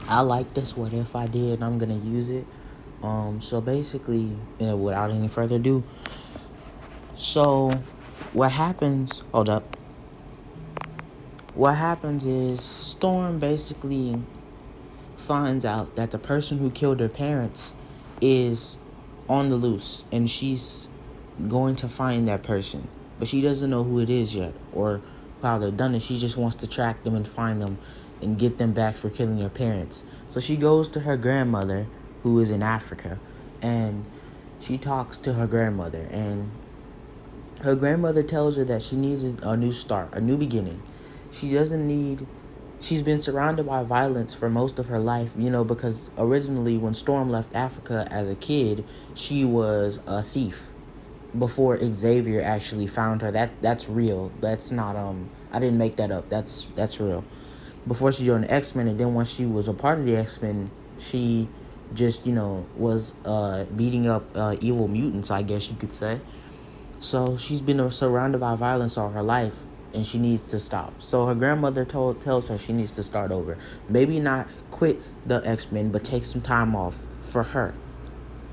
I like this. What if I did? I'm gonna use it. So basically, without any further ado, so what happens? Hold up. What happens is Storm basically finds out that the person who killed her parents is on the loose, and she's going to find that person, but she doesn't know who it is yet or how they've done it. She just wants to track them and find them and get them back for killing her parents. So she goes to her grandmother, who is in Africa, and she talks to her grandmother, and her grandmother tells her that she needs a new start, a new beginning. She doesn't need. She's been surrounded by violence for most of her life, because originally when Storm left Africa as a kid, she was a thief before Xavier actually found her. That's real. That's not I didn't make that up. That's real. Before she joined the X-Men, and then once she was a part of the X-Men, she just, was beating up evil mutants, I guess you could say. So she's been surrounded by violence all her life, and she needs to stop. So her grandmother tells her she needs to start over. Maybe not quit the X-Men, but take some time off for her,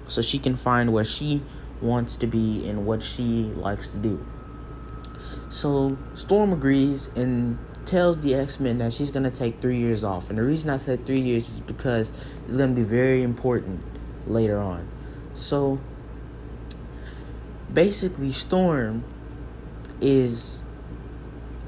so she can find where she wants to be and what she likes to do. So Storm agrees and tells the X-Men that she's going to take 3 years off. And the reason I said 3 years is because it's going to be very important later on. So basically, Storm is,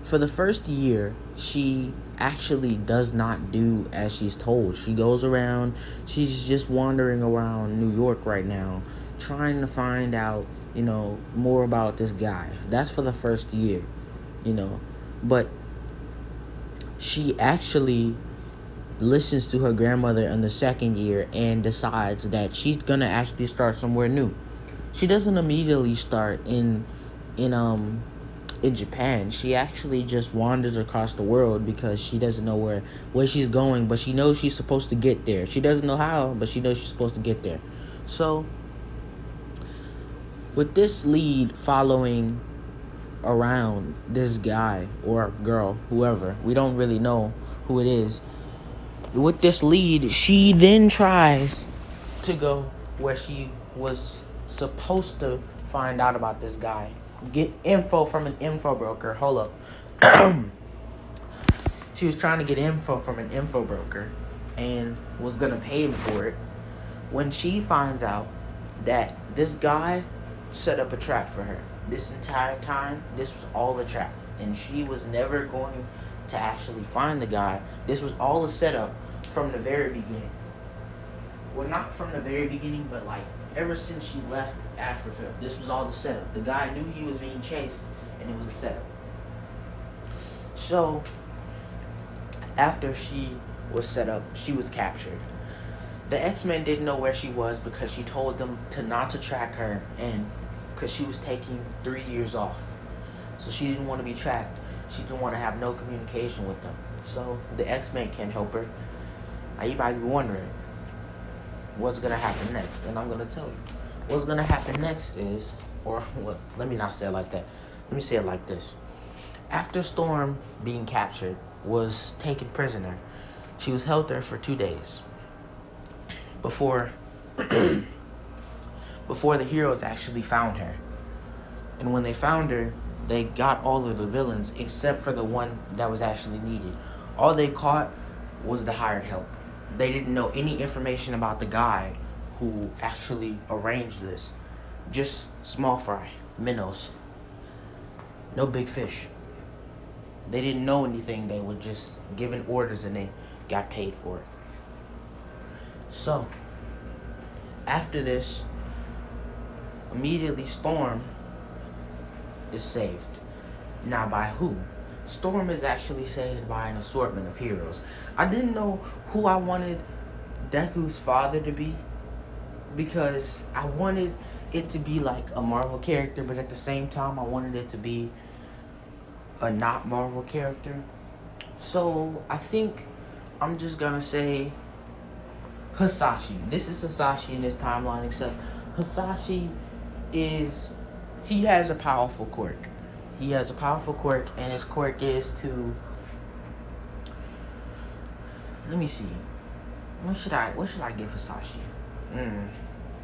for the first year, she actually does not do as she's told. She goes around, she's just wandering around New York right now, trying to find out, more about this guy. That's for the first year, But she actually listens to her grandmother in the second year and decides that she's gonna actually start somewhere new. She doesn't immediately start in Japan. She actually just wanders across the world because she doesn't know where she's going, but she knows she's supposed to get there. She doesn't know how, but she knows she's supposed to get there. So with this lead following around this guy or girl, whoever, we don't really know who it is. With this lead, she then tries to go where she was supposed to find out about this guy. Get info from an info broker. Hold up. She was trying to get info from an info broker and was going to pay him for it. When she finds out that this guy set up a trap for her, this entire time, this was all a trap. And she was never going to actually find the guy. This was all a setup from the very beginning. Well, not from the very beginning, but ever since she left Africa, this was all the setup. The guy knew he was being chased, and it was a setup. So, after she was set up, she was captured. The X-Men didn't know where she was because she told them not to track her, and because she was taking 3 years off. So she didn't want to be tracked. She didn't want to have no communication with them. So the X-Men can't help her. Now you might be wondering what's going to happen next, and I'm going to tell you. What's going to happen next is, let me not say it like that. Let me say it like this. After Storm being captured, was taken prisoner, she was held there for 2 days before the heroes actually found her. And when they found her, they got all of the villains except for the one that was actually needed. All they caught was the hired help. They didn't know any information about the guy who actually arranged this. Just small fry, minnows. No big fish. They didn't know anything. They were just given orders and they got paid for it. So, after this, immediately Storm is saved. Now, by who? Storm is actually saved by an assortment of heroes. I didn't know who I wanted Deku's father to be, because I wanted it to be like a Marvel character, but at the same time I wanted it to be a not Marvel character. So I think I'm just gonna say Hasashi. This is Hasashi in this timeline, except Hasashi he has a powerful quirk. He has a powerful quirk, and his quirk is to, let me see. What should I give Hasashi?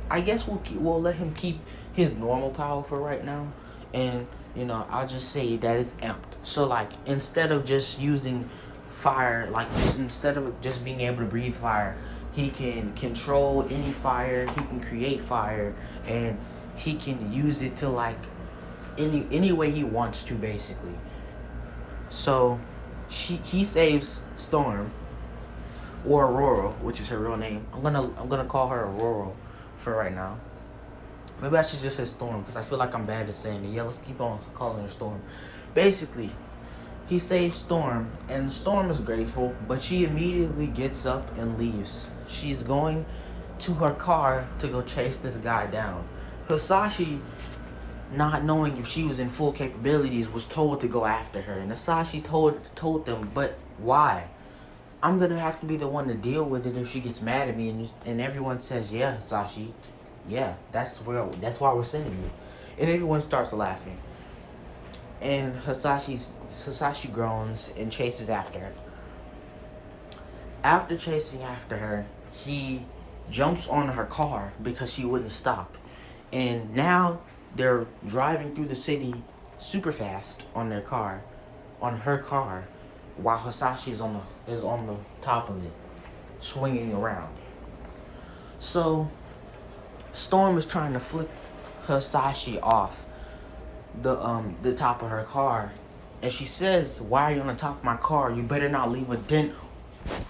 I guess we'll let him keep his normal power for right now, and I'll just say that it's amped. So like instead of just using fire, like instead of just being able to breathe fire, he can control any fire. He can create fire, and he can use it to like any way he wants to basically. So he saves Storm, or Aurora, which is her real name. I'm gonna call her Aurora for right now. Maybe I should just say Storm because I feel like I'm bad at saying it. Yeah, let's keep on calling her Storm. Basically, he saves Storm, and Storm is grateful, but she immediately gets up and leaves. She's going to her car to go chase this guy down. Hasashi, not knowing if she was in full capabilities, was told to go after her, and Hasashi told them, but why? I'm gonna have to be the one to deal with it if she gets mad at me, and everyone says, yeah, Hasashi, yeah, that's why we're sending you, and everyone starts laughing, and Hasashi groans and chases after her. After chasing after her, he jumps on her car because she wouldn't stop, and now they're driving through the city super fast on her car, while Hasashi is on the top of it, swinging around. So Storm is trying to flip Hasashi off the top of her car, and she says, "Why are you on the top of my car? You better not leave a dent,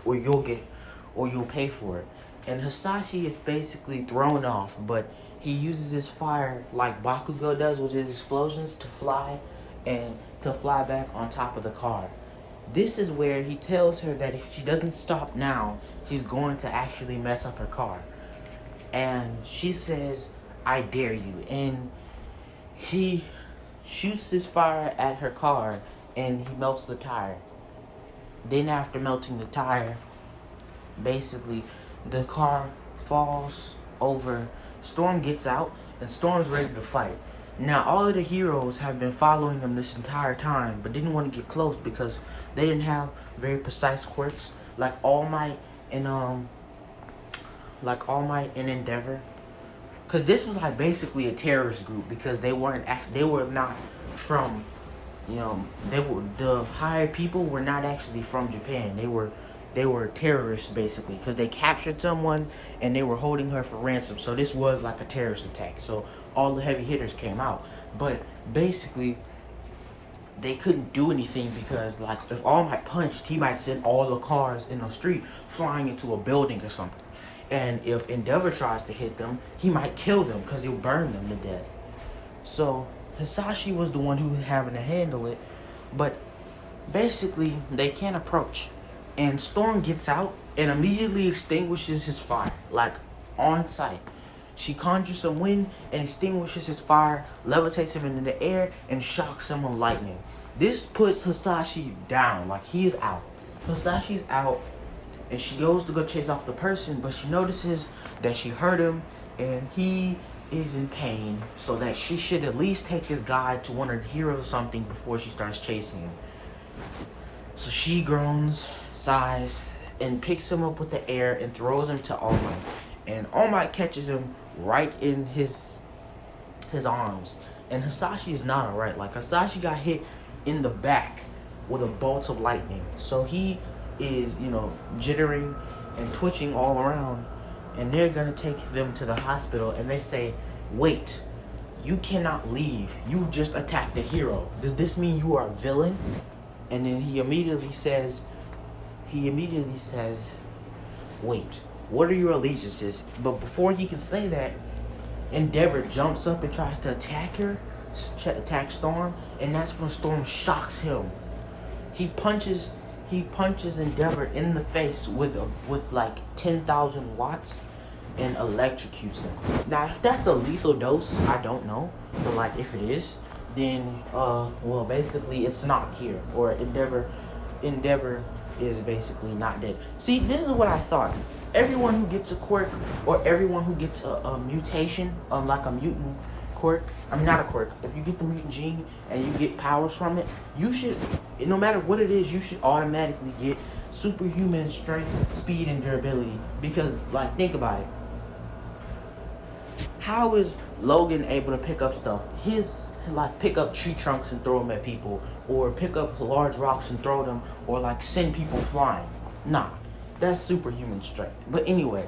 or you'll pay for it." And Hasashi is basically thrown off, but he uses his fire like Bakugo does with his explosions to fly back on top of the car. This is where he tells her that if she doesn't stop now, he's going to actually mess up her car. And she says, "I dare you." And he shoots his fire at her car, and he melts the tire. Then after melting the tire, basically the car falls over. Storm gets out, and Storm's ready to fight. Now, all of the heroes have been following him this entire time, but didn't want to get close because they didn't have very precise quirks like All Might and Endeavor. Because this was like basically a terrorist group because they were not from, the hired people were not actually from Japan. They were terrorists basically because they captured someone and they were holding her for ransom. So this was like a terrorist attack. So all the heavy hitters came out, but basically they couldn't do anything because like if All Might punched, he might send all the cars in the street flying into a building or something. And if Endeavor tries to hit them, he might kill them because he'll burn them to death. So Hasashi was the one who was having to handle it, but basically they can't approach. And Storm gets out and immediately extinguishes his fire, like on sight. She conjures some wind and extinguishes his fire, levitates him into the air, and shocks him with lightning. This puts Hasashi down, like he is out. Hasashi's out, and she goes to go chase off the person, but she notices that she hurt him, and he is in pain, so that she should at least take his guide to one of the heroes or something before she starts chasing him. So she groans, sighs, and picks him up with the air and throws him to All Might. And All Might catches him right in his arms. And Hasashi is not alright. Like, Hasashi got hit in the back with a bolt of lightning. So he is, jittering and twitching all around. And they're going to take them to the hospital. And they say, "Wait, you cannot leave. You just attacked a hero. Does this mean you are a villain?" And then he immediately says, "Wait, what are your allegiances?" But before he can say that, Endeavor jumps up and tries to attack Storm, and that's when Storm shocks him. He punches Endeavor in the face with like 10,000 watts and electrocutes him. Now, if that's a lethal dose, I don't know, but like if it is, then basically it's not here, or Endeavor is basically not dead. See, this is what I thought. Everyone who gets a quirk or everyone who gets a mutation, like a mutant quirk, I mean not a quirk, if you get the mutant gene and you get powers from it, you should, no matter what it is, you should automatically get superhuman strength, speed, and durability. Because, like, think about it. How is Logan able to pick up stuff? Like, pick up tree trunks and throw them at people, or pick up large rocks and throw them, or like send people flying. Nah, that's superhuman strength. But anyway,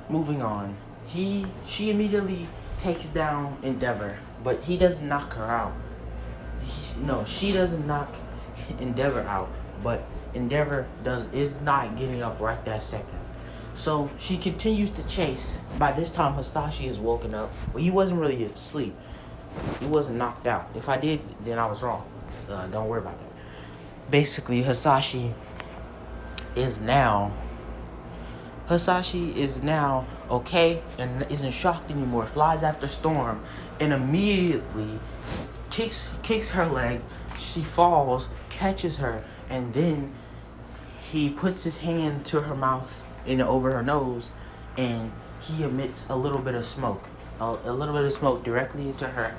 moving on. She immediately takes down Endeavor, but he doesn't knock her out. She doesn't knock Endeavor out, but Endeavor is not getting up right that second. So she continues to chase. By this time, Hasashi has woken up. Well, he wasn't really asleep. He wasn't knocked out. If I did, then I was wrong. Don't worry about that. Basically, Hasashi is now okay and isn't shocked anymore. Flies after Storm and immediately kicks her leg. She falls, catches her, and then he puts his hand to her mouth and over her nose, and he emits a little bit of smoke. A little bit of smoke directly into her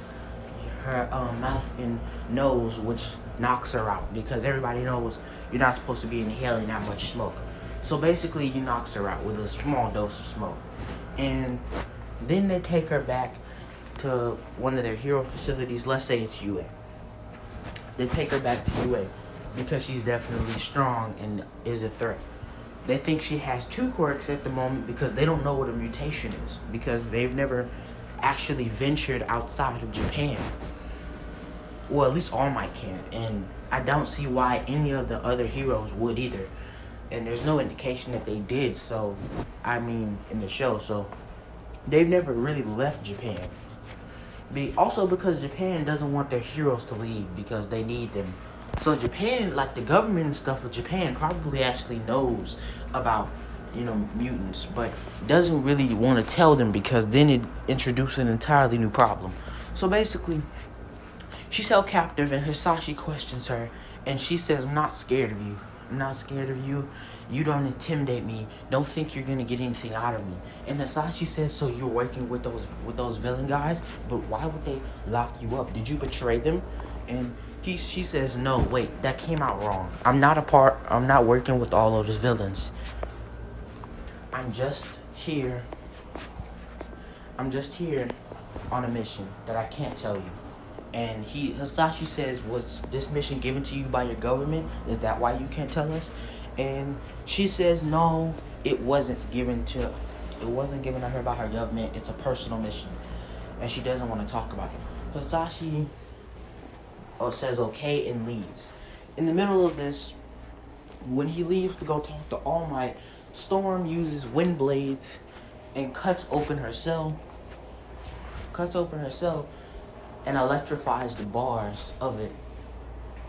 mouth and nose, which knocks her out, because everybody knows you're not supposed to be inhaling that much smoke. So basically, he knocks her out with a small dose of smoke. And then they take her back to one of their hero facilities. Let's say it's UA. They take her back to UA because she's definitely strong and is a threat. They think she has 2 quirks at the moment because they don't know what a mutation is, because they've never actually ventured outside of Japan. Well, at least All Might can't, and I don't see why any of the other heroes would either. And there's no indication that they did, so, I mean, in the show, so they've never really left Japan. Also because Japan doesn't want their heroes to leave because they need them. So Japan, like the government and stuff of Japan, probably actually knows about, mutants, but doesn't really want to tell them because then it introduces an entirely new problem. So basically, she's held captive and Hasashi questions her, and she says, I'm not scared of you. I'm not scared of you. You don't intimidate me. Don't think you're gonna get anything out of me. And Hasashi says, so you're working with those villain guys? But why would they lock you up? Did you betray them? And she says, no, wait, that came out wrong. I'm not working with all of those villains. I'm just here on a mission that I can't tell you. And Hasashi says, was this mission given to you by your government? Is that why you can't tell us? And she says, no, it wasn't given to her by her government. It's a personal mission. And she doesn't want to talk about it. Hasashi says okay and leaves. In the middle of this, when he leaves to go talk to All Might, Storm uses wind blades and cuts open her cell and electrifies the bars of it.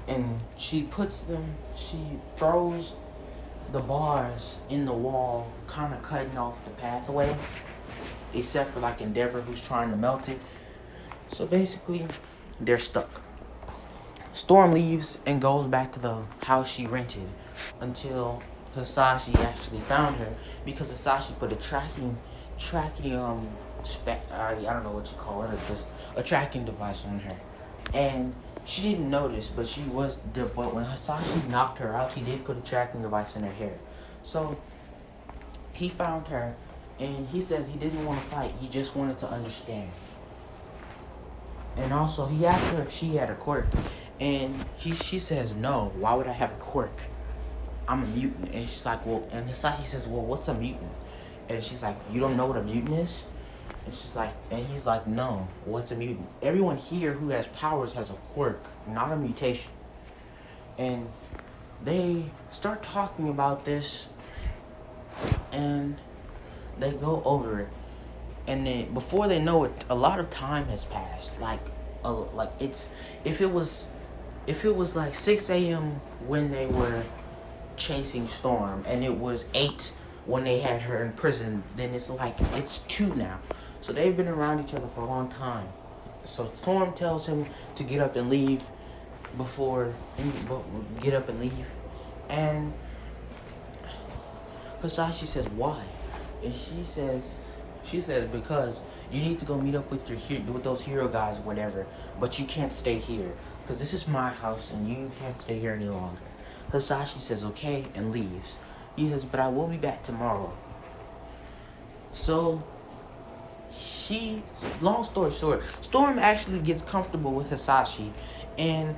And she throws the bars in the wall, kind of cutting off the pathway, except for like Endeavor, who's trying to melt it. So basically, they're stuck. Storm leaves and goes back to the house she rented until Hasashi actually found her, because Hasashi put a tracking I don't know what you call it, just a tracking device on her. And she didn't notice, but when Hasashi knocked her out, he did put a tracking device in her hair. So he found her, and he says he didn't want to fight, he just wanted to understand. And also he asked her if she had a quirk, and she says no. Why would I have a quirk? I'm a mutant. And she's like, well, and Hasashi says, well, what's a mutant? And she's like, you don't know what a mutant is? And he's like, no, what's a mutant? Everyone here who has powers has a quirk, not a mutation. And they start talking about this, and they go over it. And then before they know it, a lot of time has passed. If it was like 6 a.m. when they were chasing Storm, and it was 8 when they had her in prison, then it's 2 now. So they've been around each other for a long time. So Storm tells him to get up and leave and Hasashi says, why? And she says, She says, because you need to go meet up with with those hero guys or whatever, but you can't stay here because this is my house and you can't stay here any longer. Hasashi says okay and leaves. He says, but I will be back tomorrow. So long story short, Storm actually gets comfortable with Hasashi, and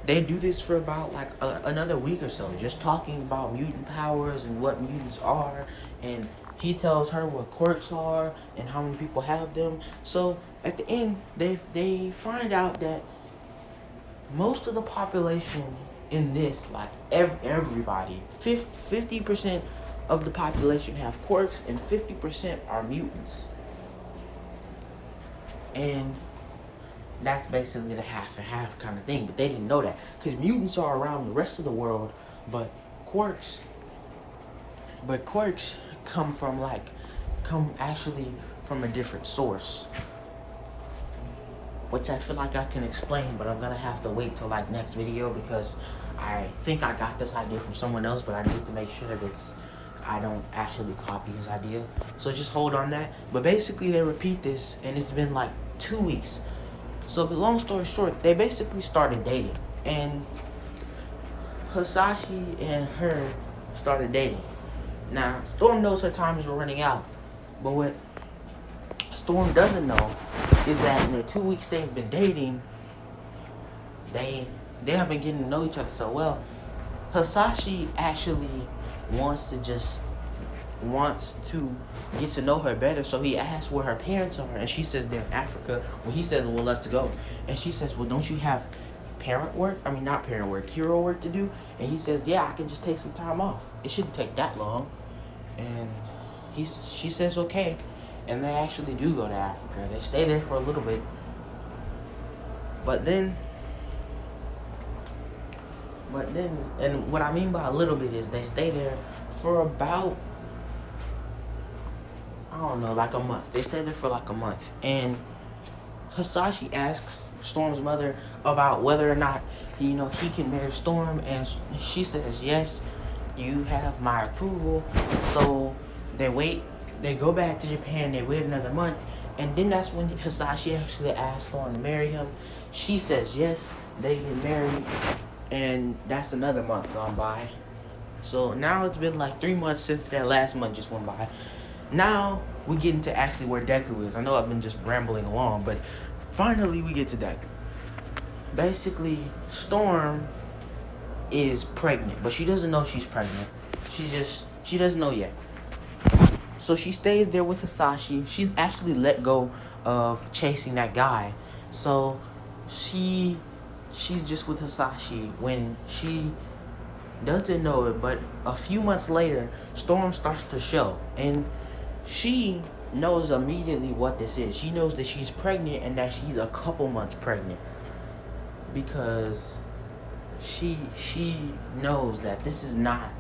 they do this for about like another week or so, just talking about mutant powers and what mutants are, and he tells her what quirks are and how many people have them. So at the end, they find out that most of the population in this, like everybody, 50% of the population have quirks and 50% are mutants. And that's basically the half and half kind of thing. But they didn't know that because mutants are around the rest of the world, but quirks come actually from a different source, which I feel like I can explain, but I'm gonna have to wait till like next video because I think I got this idea from someone else, but I need to make sure that I don't actually copy his idea. So just hold on that. But basically they repeat this and it's been like 2 weeks. So the long story short, they basically started dating, and Hasashi and her started dating. Now Storm knows her time is running out, but what Storm doesn't know is that in the 2 weeks they've been dating, they have been getting to know each other so well. Hasashi actually wants to get to know her better, so he asks where her parents are, and she says they're in Africa. Well, he says, well, let's go. And she says, well, don't you have hero work to do? And he says, yeah, I can just take some time off. It shouldn't take that long. And she says, okay. And they actually do go to Africa. They stay there for a little bit. But then, and what I mean by a little bit is they stay there for about, I don't know, like a month. They stay there for like a month. And Hasashi asks Storm's mother about whether or not, he can marry Storm. And she says, yes, you have my approval. So they wait. They go back to Japan. They wait another month. And then that's when Hasashi actually asks Storm to marry him. She says yes. They get married. And that's another month gone by. So now it's been like 3 months since that last month just went by. Now we get into actually where Deku is. I know I've been just rambling along, but finally we get to Deku. Basically, Storm is pregnant, but she doesn't know she's pregnant. She doesn't know yet. So she stays there with Hasashi. She's actually let go of chasing that guy. So she's just with Hasashi when she doesn't know it, but a few months later, Storm starts to show, and she knows immediately what this is. She knows that she's pregnant and that she's a couple months pregnant, because she knows that this is not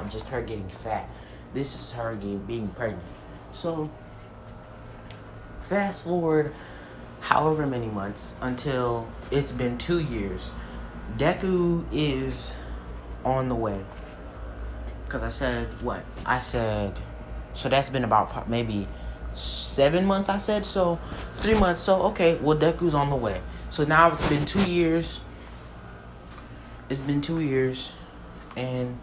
just her getting fat. This is her being pregnant. So fast forward however many months until it's been 2 years. Deku is on the way. Because I said, so that's been about maybe 7 months, I said. So 3 months. So, okay, well, Deku's on the way. So now it's been 2 years. It's been 2 years. And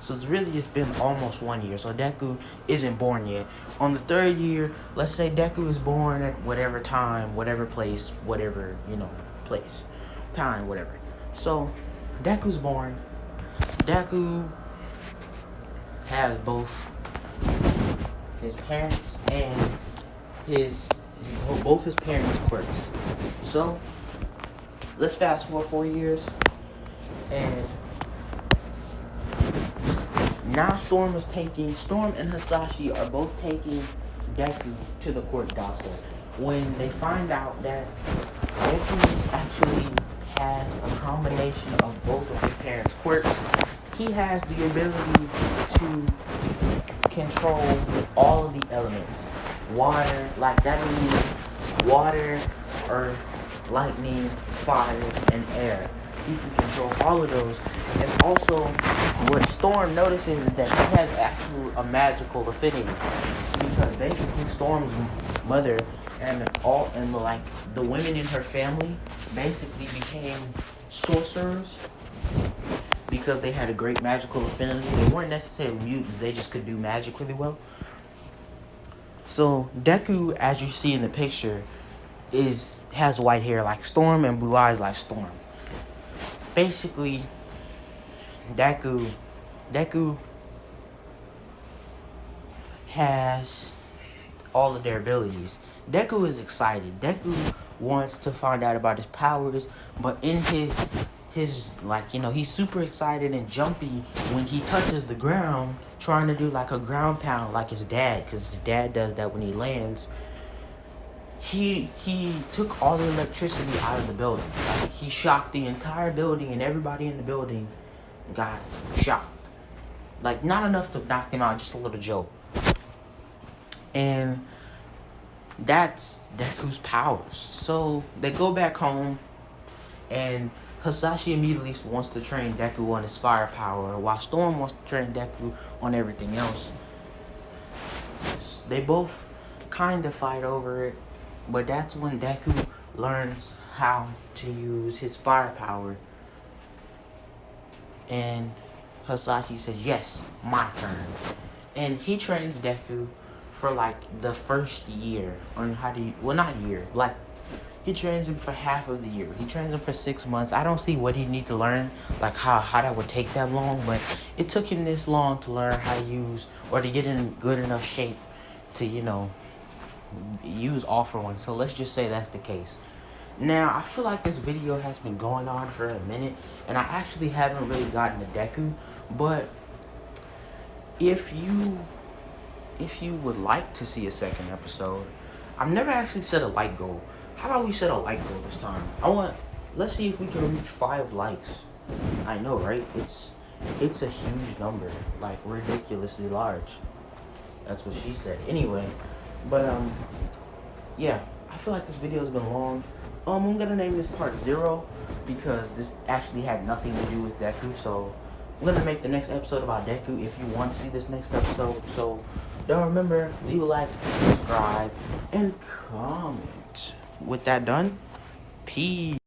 so it's been almost 1 year. So Deku isn't born yet. On the 3rd year, let's say Deku is born at whatever time, whatever place, whatever, place, time, whatever. So Deku's born. Deku has both his parents and both his parents' quirks. So let's fast forward 4 years, and now Storm and Hasashi are both taking Deku to the quirk doctor when they find out that Deku actually has a combination of both of his parents' quirks. He has the ability to control all of the elements. Water, like that means water, earth, lightning, fire, and air. He can control all of those, And also, what Storm notices is that he has actually a magical affinity, because basically Storm's mother and like the women in her family basically became sorcerers because they had a great magical affinity. They weren't necessarily mutants; they just could do magic really well. So Deku, as you see in the picture, has white hair like Storm and blue eyes like Storm. Basically, Deku has all of their abilities. Deku is excited. Deku wants to find out about his powers, but in his like, he's super excited and jumpy when he touches the ground, trying to do like a ground pound like his dad, because his dad does that when he lands. He took all the electricity out of the building. Like, he shocked the entire building, and everybody in the building got shocked. Like, not enough to knock him out, just a little joke. And that's Deku's powers. So they go back home, and Hasashi immediately wants to train Deku on his firepower, while Storm wants to train Deku on everything else. They both kind of fight over it, but that's when Deku learns how to use his firepower. And Hasashi says, yes, my turn. And he trains Deku for like the first year on not year, like he trains him for half of the year. He trains him for 6 months. I don't see what he needs to learn, like how that would take that long, but it took him this long to learn how to use or to get in good enough shape to, use all for one. So let's just say that's the case. Now, I feel like this video has been going on for a minute, and I actually haven't really gotten to Deku, but if you would like to see a second episode, I've never actually set a like goal. How about we set a like goal this time? Let's see if we can reach 5 likes. I know, right? It's a huge number, like ridiculously large. That's what she said. Anyway, but yeah, I feel like this video has been long. I'm gonna name this part 0 because this actually had nothing to do with Deku. So I'm gonna make the next episode about Deku if you want to see this next episode. So don't remember, leave a like, subscribe, and comment. With that done, peace.